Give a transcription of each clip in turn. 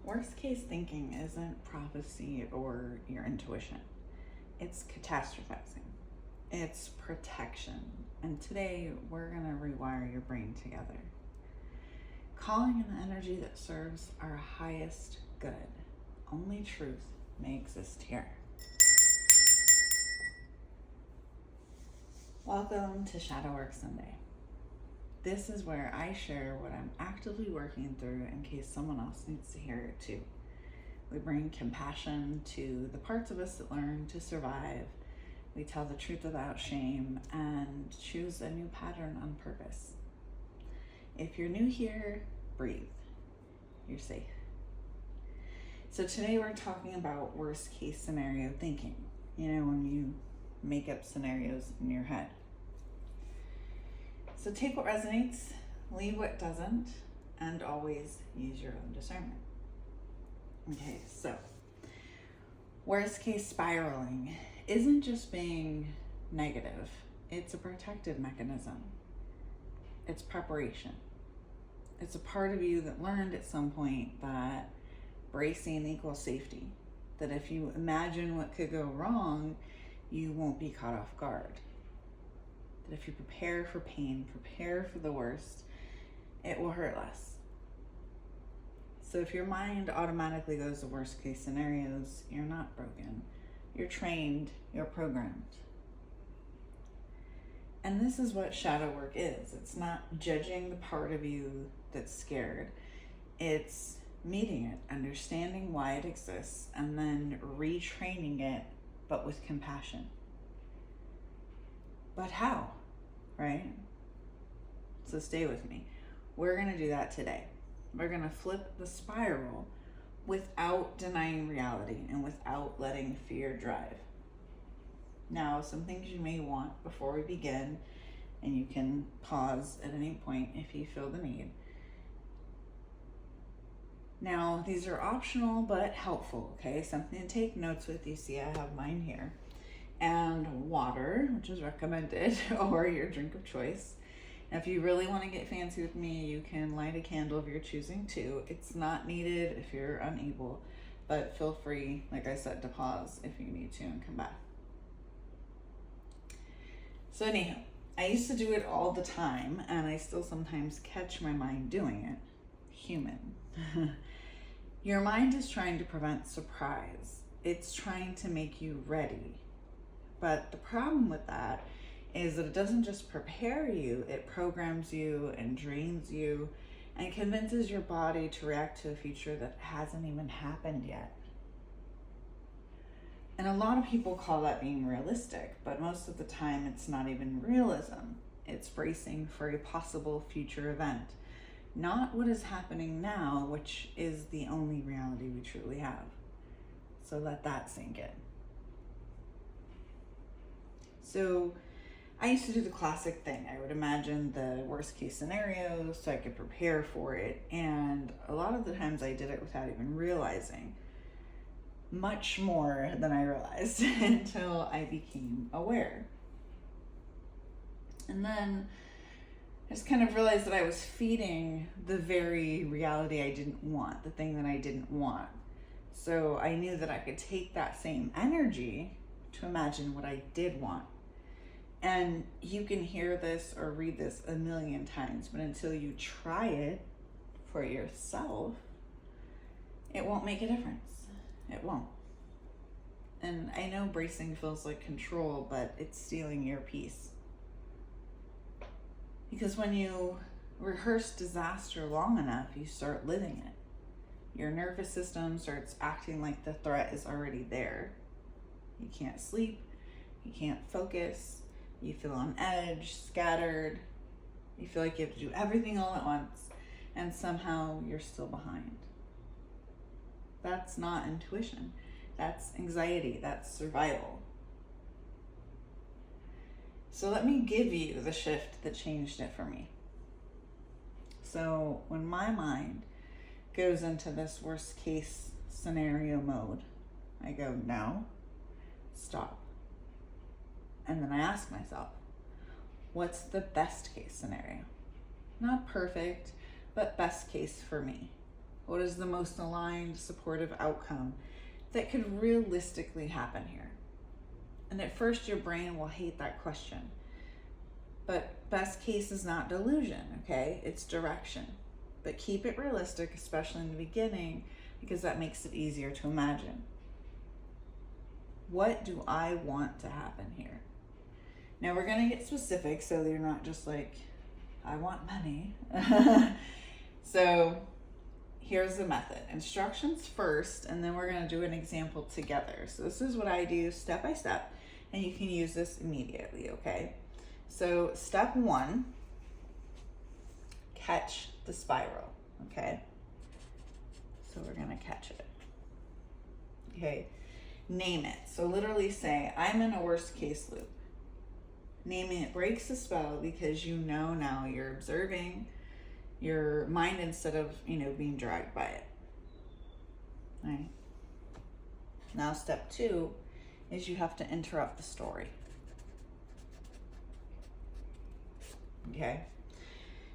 Worst case thinking isn't prophecy or your intuition. It's catastrophizing. It's protection. And today we're going to rewire your brain together. Calling in the energy that serves our highest good. Only truth may exist here. Welcome to Shadow Work Sunday. This is where I share what I'm actively working through in case someone else needs to hear it too. We bring compassion to the parts of us that learn to survive. We tell the truth without shame and choose a new pattern on purpose. If you're new here, breathe. You're safe. So today we're talking about worst case scenario thinking. You know, when you make up scenarios in your head. So take what resonates, leave what doesn't, and always use your own discernment. Okay, so worst case spiraling isn't just being negative, it's a protective mechanism. It's preparation. It's a part of you that learned at some point that bracing equals safety. That if you imagine what could go wrong, you won't be caught off guard. That if you prepare for pain, prepare for the worst, it will hurt less. So if your mind automatically goes to worst case scenarios, you're not broken. You're trained, you're programmed. And this is what shadow work is. It's not judging the part of you that's scared. It's meeting it, understanding why it exists, and then retraining it, but with compassion. But how, right? So stay with me. We're gonna do that today. We're gonna flip the spiral without denying reality and without letting fear drive. Now, some things you may want before we begin, and you can pause at any point if you feel the need. Now, these are optional but helpful, okay? Something to take notes with. You see I have mine here. And water, which is recommended, or your drink of choice. And if you really want to get fancy with me, you can light a candle of your choosing too. It's not needed if you're unable, but feel free, like I said, to pause if you need to and come back. So anyhow, I used to do it all the time, and I still sometimes catch my mind doing it. Human. Your mind is trying to prevent surprise. It's trying to make you ready. But the problem with that is that it doesn't just prepare you, it programs you and drains you and convinces your body to react to a future that hasn't even happened yet. And a lot of people call that being realistic, but most of the time it's not even realism. It's bracing for a possible future event, not what is happening now, which is the only reality we truly have. So let that sink in. So I used to do the classic thing. I would imagine the worst case scenario so I could prepare for it. And a lot of the times I did it without even realizing. Much more than I realized until I became aware. And then I just kind of realized that I was feeding the very reality I didn't want, the thing that I didn't want. So I knew that I could take that same energy to imagine what I did want. And you can hear this or read this a million times, but until you try it for yourself, it won't make a difference. It won't. And I know bracing feels like control, but it's stealing your peace. Because when you rehearse disaster long enough, you start living it. Your nervous system starts acting like the threat is already there. You can't sleep, you can't focus, you feel on edge, scattered, you feel like you have to do everything all at once, and somehow you're still behind. That's not intuition. That's anxiety. That's survival. So let me give you the shift that changed it for me. So when my mind goes into this worst case scenario mode, I go, no, stop. And then I ask myself, what's the best case scenario? Not perfect, but best case for me. What is the most aligned, supportive outcome that could realistically happen here? And at first, your brain will hate that question. But best case is not delusion, okay? It's direction. But keep it realistic, especially in the beginning, because that makes it easier to imagine. What do I want to happen here? Now we're going to get specific so you're not just like, I want money. So here's the method. Instructions first, and then we're going to do an example together. So this is what I do step by step, and you can use this immediately, okay? So step 1, catch the spiral, okay? So we're going to catch it. Okay, name it. So literally say, I'm in a worst case loop. Naming it breaks the spell because you know now you're observing your mind instead of, being dragged by it. All right. Now step 2 is you have to interrupt the story. Okay?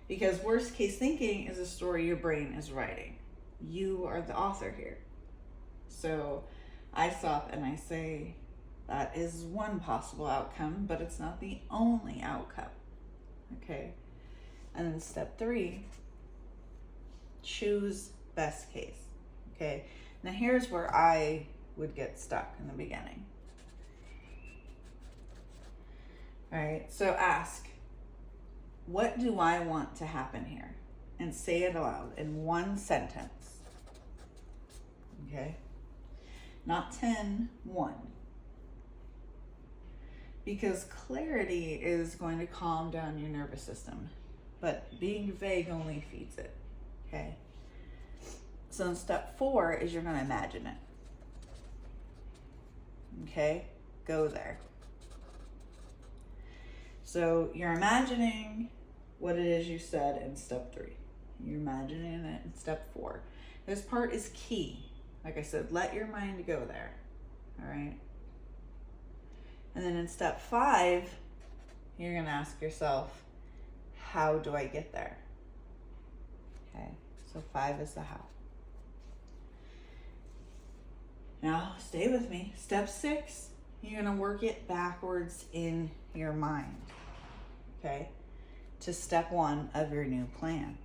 Because worst case thinking is a story your brain is writing. You are the author here. So I stop and I say, that is one possible outcome, but it's not the only outcome. Okay? And then step 3, choose best case. Okay? Now here's where I would get stuck in the beginning. All right, so ask, what do I want to happen here? And say it aloud in one sentence. Okay? Not 10, 1. Because clarity is going to calm down your nervous system, but being vague only feeds it. Okay? So in step 4 is you're going to imagine it. Okay? Go there. So you're imagining what it is you said in step 3. You're imagining it in step 4. This part is key. Like I said, let your mind go there. All right? And then in step 5, you're going to ask yourself, how do I get there? Okay, so 5 is the how. Now, stay with me. Step 6, you're going to work it backwards in your mind. Okay, to step 1 of your new plan.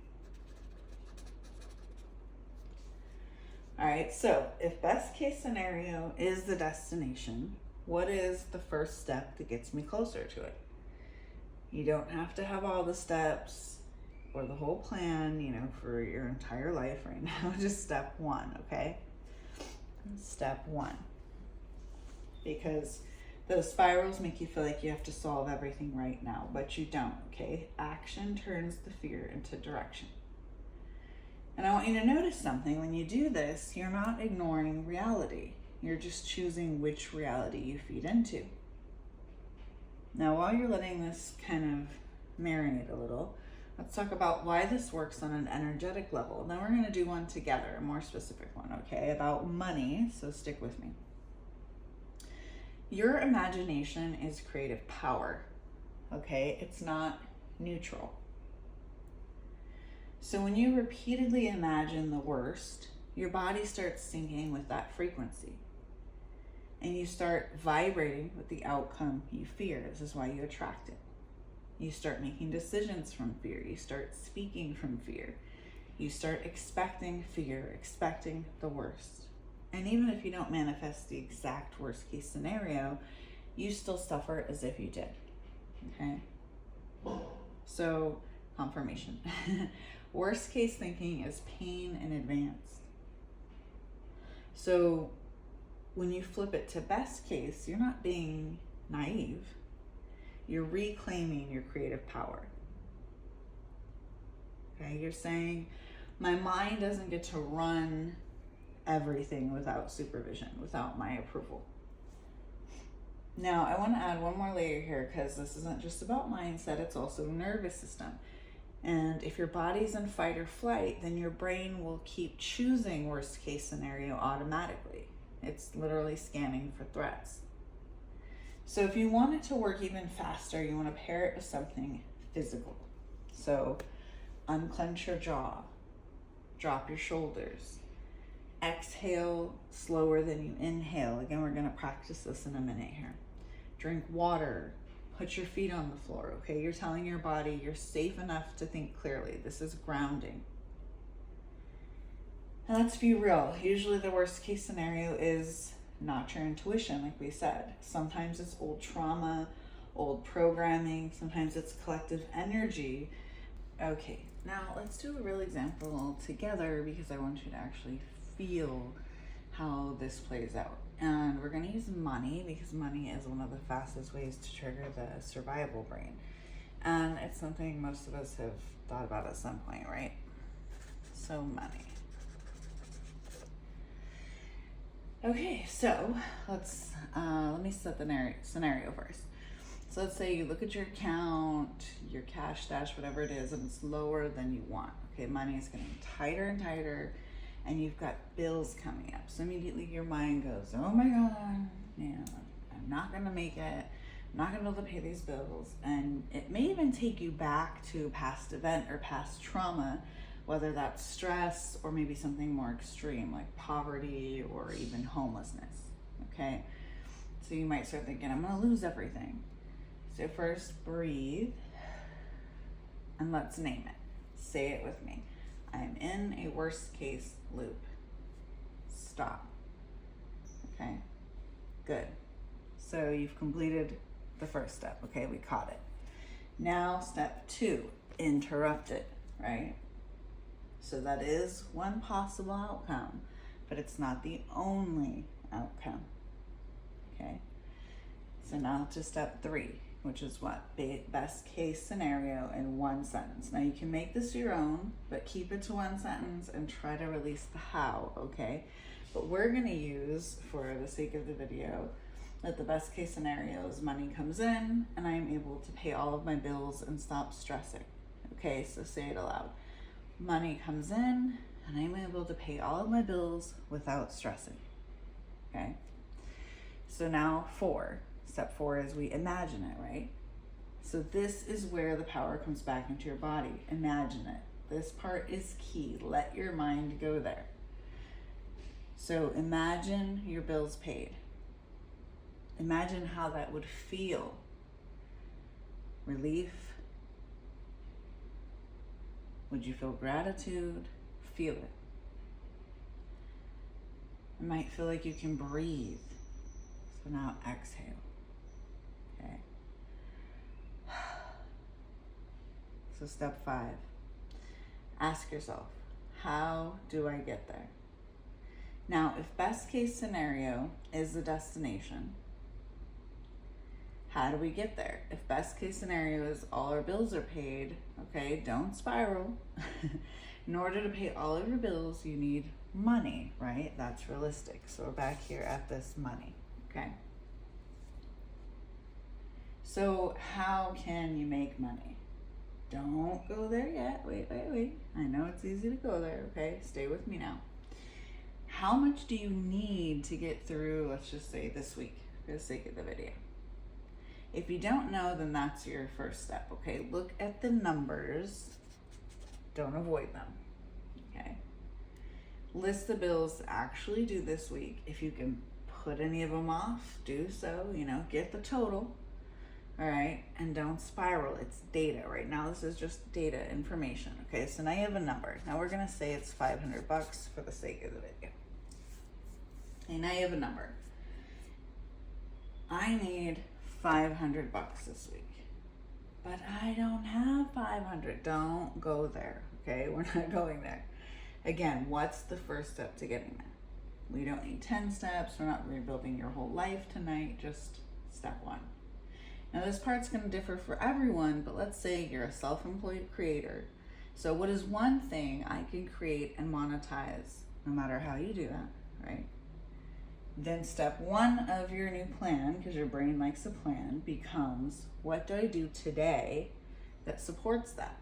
All right, so if best case scenario is the destination, what is the first step that gets me closer to it? You don't have to have all the steps or the whole plan, for your entire life right now. Just step 1, okay? Step 1. Because those spirals make you feel like you have to solve everything right now, but you don't, okay? Action turns the fear into direction. And I want you to notice something. When you do this, you're not ignoring reality. You're just choosing which reality you feed into. Now, while you're letting this kind of marinate a little, let's talk about why this works on an energetic level. Then we're going to do one together, a more specific one, okay, about money, so stick with me. Your imagination is creative power, okay? It's not neutral. So when you repeatedly imagine the worst, your body starts syncing with that frequency. And you start vibrating with the outcome you fear. This is why you attract it. You start making decisions from fear. You start speaking from fear. You start expecting fear, expecting the worst. And even if you don't manifest the exact worst case scenario, you still suffer as if you did. Okay? So, confirmation. Worst case thinking is pain in advance. So, when you flip it to best case, you're not being naive. You're reclaiming your creative power. Okay, you're saying, my mind doesn't get to run everything without supervision, without my approval. Now, I want to add one more layer here because this isn't just about mindset, it's also nervous system. And if your body's in fight or flight, then your brain will keep choosing worst case scenario automatically. It's literally scanning for threats. So if you want it to work even faster, you want to pair it with something physical. So unclench your jaw, Drop your shoulders. Exhale slower than you inhale. Again, we're going to practice this in a minute here. Drink water. Put your feet on the floor, okay? You're telling your body you're safe enough to think clearly. This is grounding. And let's be real. Usually the worst case scenario is not your intuition, like we said. Sometimes it's old trauma, old programming. Sometimes it's collective energy. Okay, now let's do a real example together because I want you to actually feel how this plays out. And we're going to use money because money is one of the fastest ways to trigger the survival brain. And it's something most of us have thought about at some point, right? So money. Okay, so let me set the scenario first. So let's say you look at your account, your cash stash, whatever it is, and it's lower than you want. Okay, money is getting tighter and tighter, and you've got bills coming up. So immediately your mind goes, oh my God, I'm not gonna make it. I'm not gonna be able to pay these bills. And it may even take you back to a past event or past trauma, whether that's stress or maybe something more extreme like poverty or even homelessness, okay? So you might start thinking, I'm gonna lose everything. So first breathe and let's name it. Say it with me. I'm in a worst case loop. Stop. Okay, good. So you've completed the first step, okay? We caught it. Now step 2, interrupt it, right? So that is one possible outcome, but it's not the only outcome, okay? So now to step 3, which is what? Best case scenario in one sentence. Now you can make this your own, but keep it to one sentence and try to release the how, okay? But we're gonna use, for the sake of the video, that the best case scenario is money comes in and I am able to pay all of my bills and stop stressing. Okay, so say it aloud. Money comes in and I'm able to pay all of my bills without stressing. Okay, so now step 4 is we imagine it, right? So this is where the power comes back into your body. Imagine it. This part is key. Let your mind go there. So imagine your bills paid. Imagine how that would feel. Relief. Would you feel gratitude? Feel it. It might feel like you can breathe. So now exhale. Okay. So step 5. Ask yourself, how do I get there? Now, if best case scenario is the destination, how do we get there? If best case scenario is all our bills are paid, okay, don't spiral. In order to pay all of your bills, you need money, right? That's realistic. So we're back here at this money, okay? So how can you make money? Don't go there yet. Wait. I know it's easy to go there, okay? Stay with me now. How much do you need to get through, let's just say this week, for the sake of the video? If you don't know, then that's your first step, okay? Look at the numbers. Don't avoid them, okay? List the bills to actually due this week. If you can put any of them off, do so, get the total, all right? And don't spiral, it's data. Right now, this is just data information, okay? So now you have a number. Now we're gonna say it's $500 for the sake of the video. Okay, now you have a number. I need $500 this week, but I don't have 500. Don't go there, okay? We're not going there. Again, what's the first step to getting there? We don't need 10 steps. We're not rebuilding your whole life tonight, just step 1. Now this part's gonna differ for everyone, but let's say you're a self-employed creator. So what is one thing I can create and monetize, no matter how you do that, right? Then step 1 of your new plan, because your brain likes a plan, becomes, what do I do today that supports that?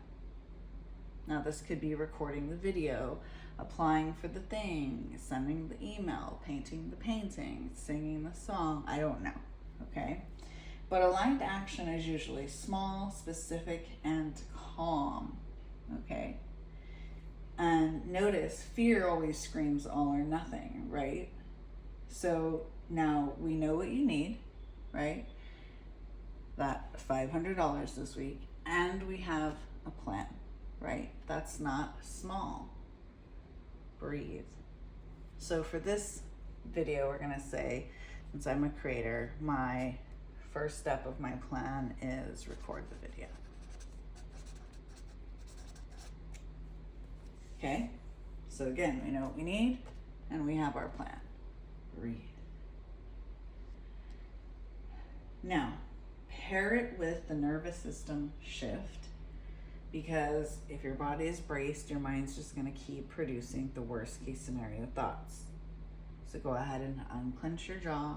Now this could be recording the video, applying for the thing, sending the email, painting the painting, singing the song, I don't know, okay? But aligned action is usually small, specific, and calm, okay? And notice fear always screams all or nothing, right? So now we know what you need, right? That $500 this week, and we have a plan, right? That's not small. Breathe. So for this video, we're gonna say, since I'm a creator, my first step of my plan is record the video. Okay, so again, we know what we need and we have our plan. Breathe. Now, pair it with the nervous system shift, because if your body is braced, your mind's just going to keep producing the worst case scenario thoughts. So go ahead and unclench your jaw,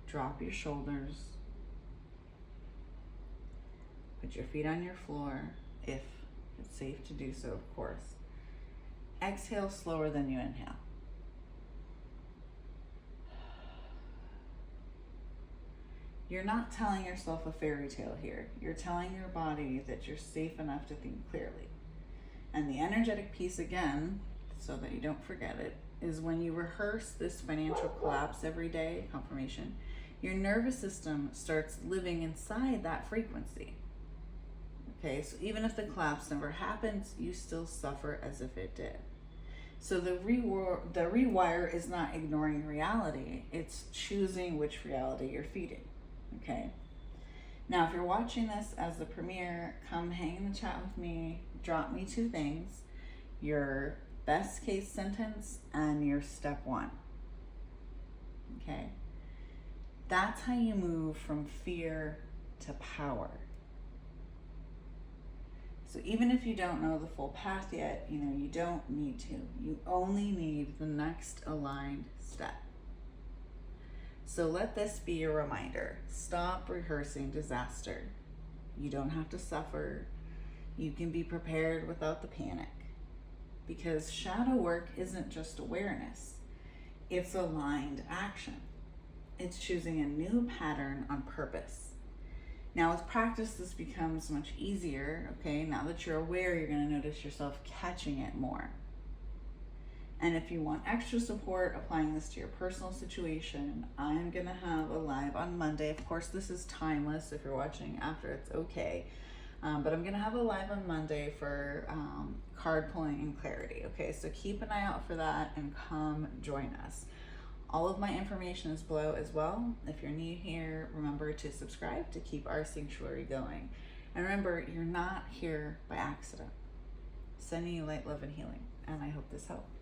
drop your shoulders, put your feet on your floor, if it's safe to do so, of course. Exhale slower than you inhale. You're not telling yourself a fairy tale here. You're telling your body that you're safe enough to think clearly. And the energetic piece, again, so that you don't forget it, is when you rehearse this financial collapse every day, confirmation, your nervous system starts living inside that frequency. Okay, so even if the collapse never happens, you still suffer as if it did. So the rewire is not ignoring reality, it's choosing which reality you're feeding. Okay. Now, if you're watching this as the premiere, come hang in the chat with me, drop me 2 things, your best case sentence and your step 1. Okay. That's how you move from fear to power. So even if you don't know the full path yet, you don't need to. You only need the next aligned step. So let this be your reminder. Stop rehearsing disaster. You don't have to suffer. You can be prepared without the panic. Because shadow work isn't just awareness. It's aligned action. It's choosing a new pattern on purpose. Now with practice, this becomes much easier, okay? Now that you're aware, you're gonna notice yourself catching it more. And if you want extra support applying this to your personal situation, I'm gonna have a live on Monday. Of course, this is timeless. If you're watching after, it's okay. But I'm gonna have a live on Monday for card pulling and clarity, okay? So keep an eye out for that and come join us. All of my information is below as well. If you're new here, remember to subscribe to keep our sanctuary going. And remember, you're not here by accident. Sending you light, love, and healing. And I hope this helped.